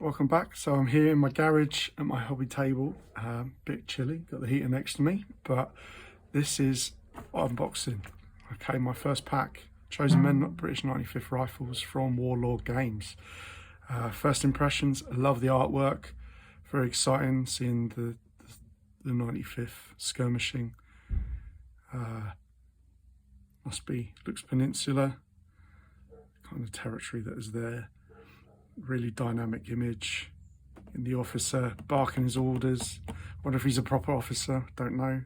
Welcome back. So I'm here in my garage at my hobby table. Bit chilly, got the heater next to me, but this is unboxing. Okay, my first pack, Chosen Men British 95th Rifles from Warlord Games. First impressions, I love the artwork. Very exciting seeing the 95th skirmishing. Looks peninsular, kind of territory that is there. Really dynamic image in the officer barking his orders. Wonder if he's a proper officer, don't know.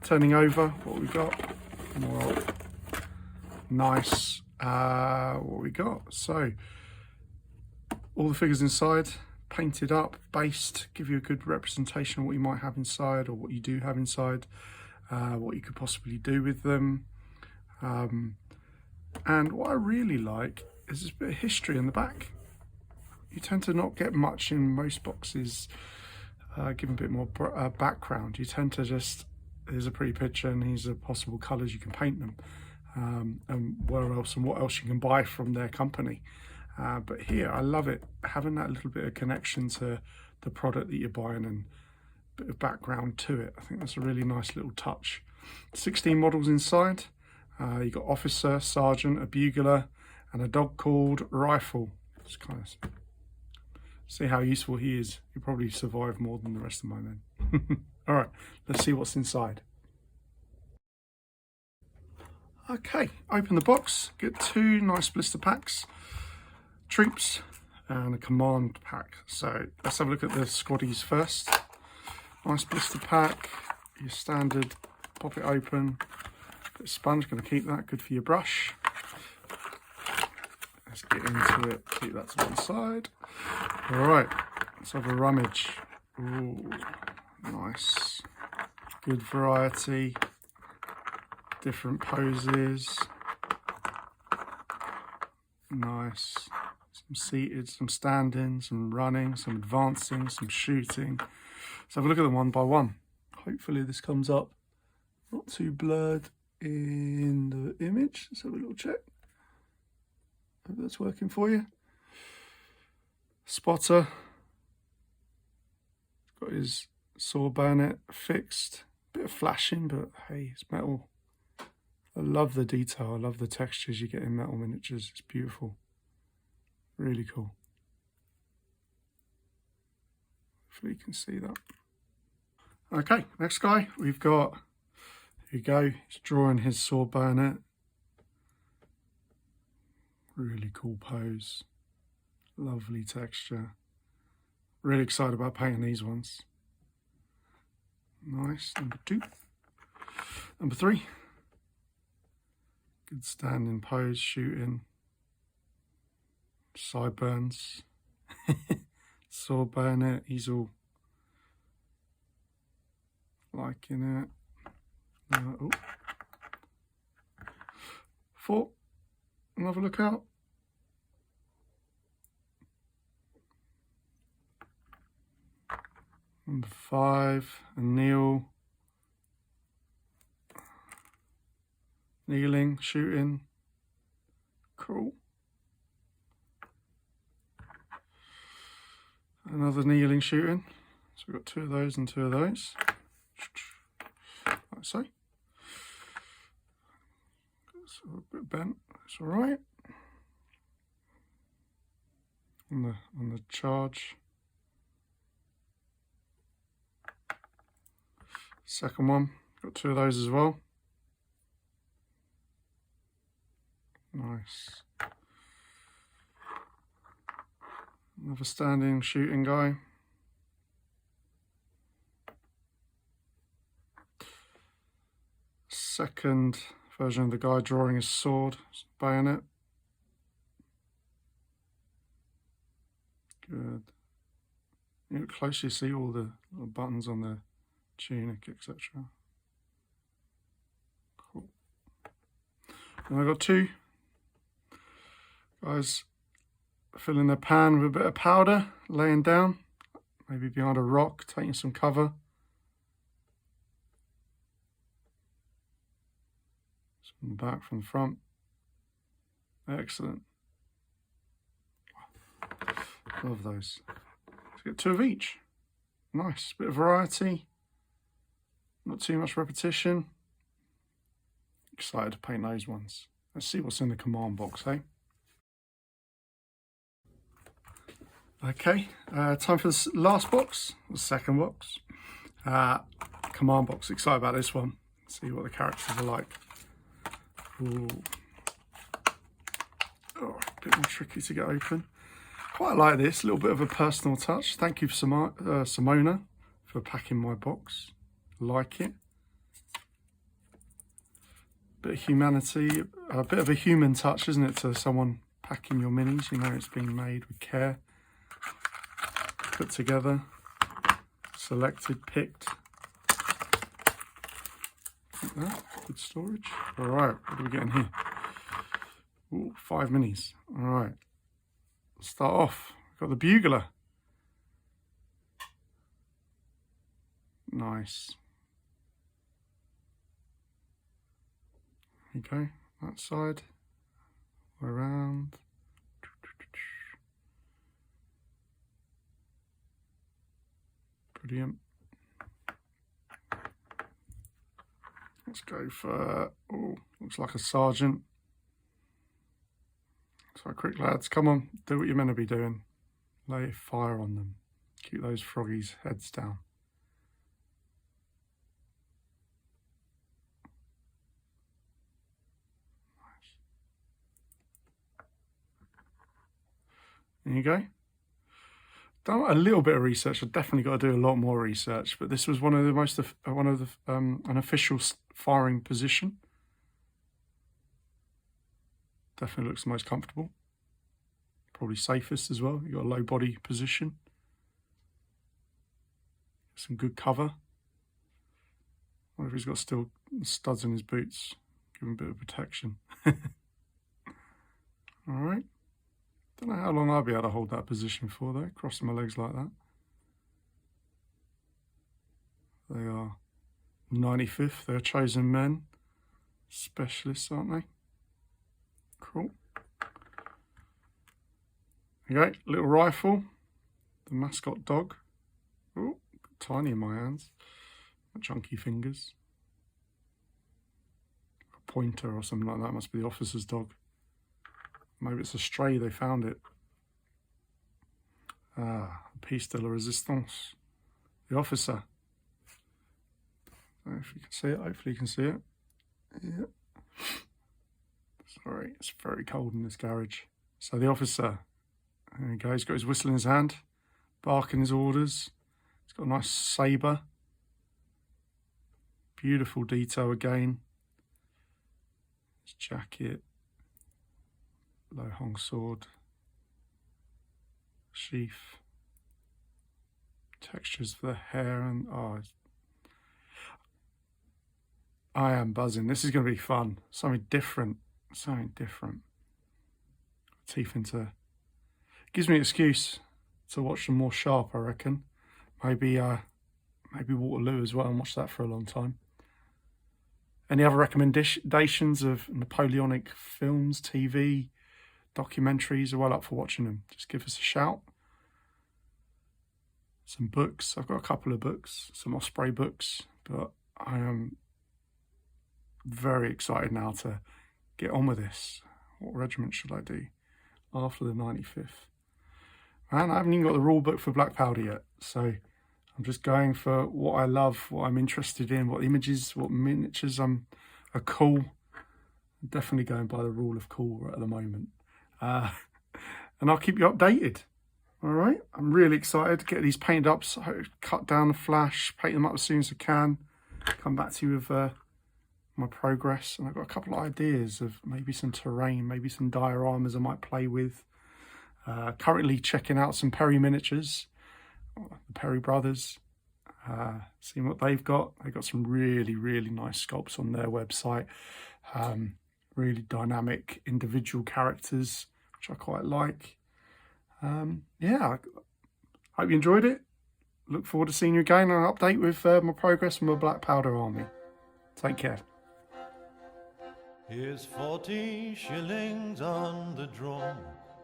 Turning over, what we got? More nice. What we got? So all the figures inside painted up, based, give you a good representation of what you might have inside or what you do have inside, what you could possibly do with them. And what I really like is this bit of history in the back. You tend to not get much in most boxes, give a bit more background. You tend to just, here's a pretty picture and these are possible colours you can paint them, and where else and what else you can buy from their company. But here, I love it, having that little bit of connection to the product that you're buying and a bit of background to it. I think that's a really nice little touch. 16 models inside. You got officer, sergeant, a bugler, and a dog called Rifle. Just kind of see how useful he is. He'll probably survive more than the rest of my men. All right, let's see what's inside. Okay, open the box. Get two nice blister packs, troops, and a command pack. So let's have a look at the Squaddies first. Nice blister pack, your standard, pop it open. Bit of sponge, going to keep that, good for your brush. Let's get into it, keep that to one side. All right, let's have a rummage. Ooh, nice. Good variety, different poses. Nice. Some seated, some standing, some running, some advancing, some shooting. Let's have a look at them one by one. Hopefully this comes up not too blurred in the image. Let's have a little check. Hope that's working for you. Spotter. Got his sword bayonet fixed. Bit of flashing, but hey, it's metal. I love the detail. I love the textures you get in metal miniatures. It's beautiful. Really cool. Hopefully you can see that. Okay, next guy we've got. Here you go. He's drawing his sword bayonet. Really cool pose. Lovely texture. Really excited about painting these ones. Nice. Number two. Number three. Good standing pose, shooting. Sideburns. Sword bayonet. He's all liking it. Oh. Four. Another look out. Number five, a kneel. Kneeling, shooting. Cool. Another kneeling, shooting. So we've got two of those and two of those. Like so. It's a bit bent. It's all right. On the charge. Second one, got two of those as well. Nice. Another standing shooting guy. Second version of the guy drawing his sword, his bayonet. Good. You can closely see all the little buttons on the tunic, etc. Cool. And I got two guys filling their pan with a bit of powder, laying down, maybe behind a rock, taking some cover. From the back, from the front. Excellent. Love those. So get 2 of each. Nice. Bit of variety. Not too much repetition. Excited to paint those ones. Let's see what's in the command box, eh? Okay, time for the last box, the second box. Command box, excited about this one. See what the characters are like. Ooh. Oh, a bit more tricky to get open. Quite like this, a little bit of a personal touch. Thank you, Simona, for packing my box. Like it. Bit of humanity, a bit of a human touch, isn't it, to someone packing your minis? You know it's been made with care. Put together, selected, picked. Like that. Good storage. All right, what do we get in here? Ooh, 5 minis. All right, let's start off. We've got the bugler. Nice. There you go. That side. Around. Brilliant. Let's go for, oh, looks like a sergeant. So quick lads, come on, do what you're meant to be doing. Lay fire on them. Keep those froggies' heads down. Nice. There you go. Done a little bit of research. I've definitely got to do a lot more research, but this was one of the an official firing position. Definitely looks the most comfortable. Probably safest as well. You've got a low body position. Some good cover. I wonder if he's got still studs in his boots. Give him a bit of protection. All right. Don't know how long I'll be able to hold that position for though, crossing my legs like that. They are 95th, they're chosen men. Specialists, aren't they? Cool. Okay, little rifle. The mascot dog. Oh, tiny in my hands. Chunky fingers. A pointer or something like that, must be the officer's dog. Maybe it's a stray, they found it. Piece de la resistance. The officer. I don't know if you can see it, hopefully you can see it. Yeah. Sorry, it's very cold in this garage. So the officer, there he goes, he's got his whistle in his hand, barking his orders. He's got a nice sabre. Beautiful detail again. His jacket. Low hung sword, sheath, textures for the hair, and I am buzzing. This is going to be fun. Something different. Teeth into. Gives me an excuse to watch them more sharp, I reckon. Maybe Waterloo as well, and watch that for a long time. Any other recommendations of Napoleonic films, TV? Documentaries are well up for watching them. Just give us a shout. Some books. I've got a couple of books, some Osprey books, but I am very excited now to get on with this. What regiment should I do after the 95th? Man, I haven't even got the rule book for Black Powder yet, so I'm just going for what I love, what I'm interested in, what images, what miniatures are cool. I'm definitely going by the rule of cool right at the moment. And I'll keep you updated. All right, I'm really excited to get these painted up, so cut down the flash, paint them up as soon as I can, come back to you with my progress. And I've got a couple of ideas of maybe some terrain, maybe some dioramas I might play with. Currently checking out some Perry miniatures, the Perry brothers, seeing what they've got. They've got some really, really nice sculpts on their website. Really dynamic individual characters, which I quite like. Yeah, I hope you enjoyed it. Look forward to seeing you again and an update with my progress from my Black Powder army. Take care. Here's 40 shillings on the drum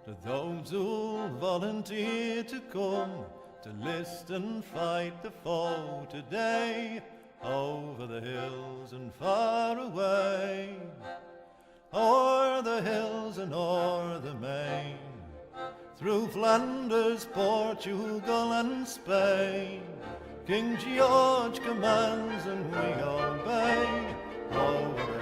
to those who volunteer to come to list and fight the foe today, over the hills and far away, o'er the hills and o'er the main, through Flanders, Portugal and Spain. King George commands and we obey, over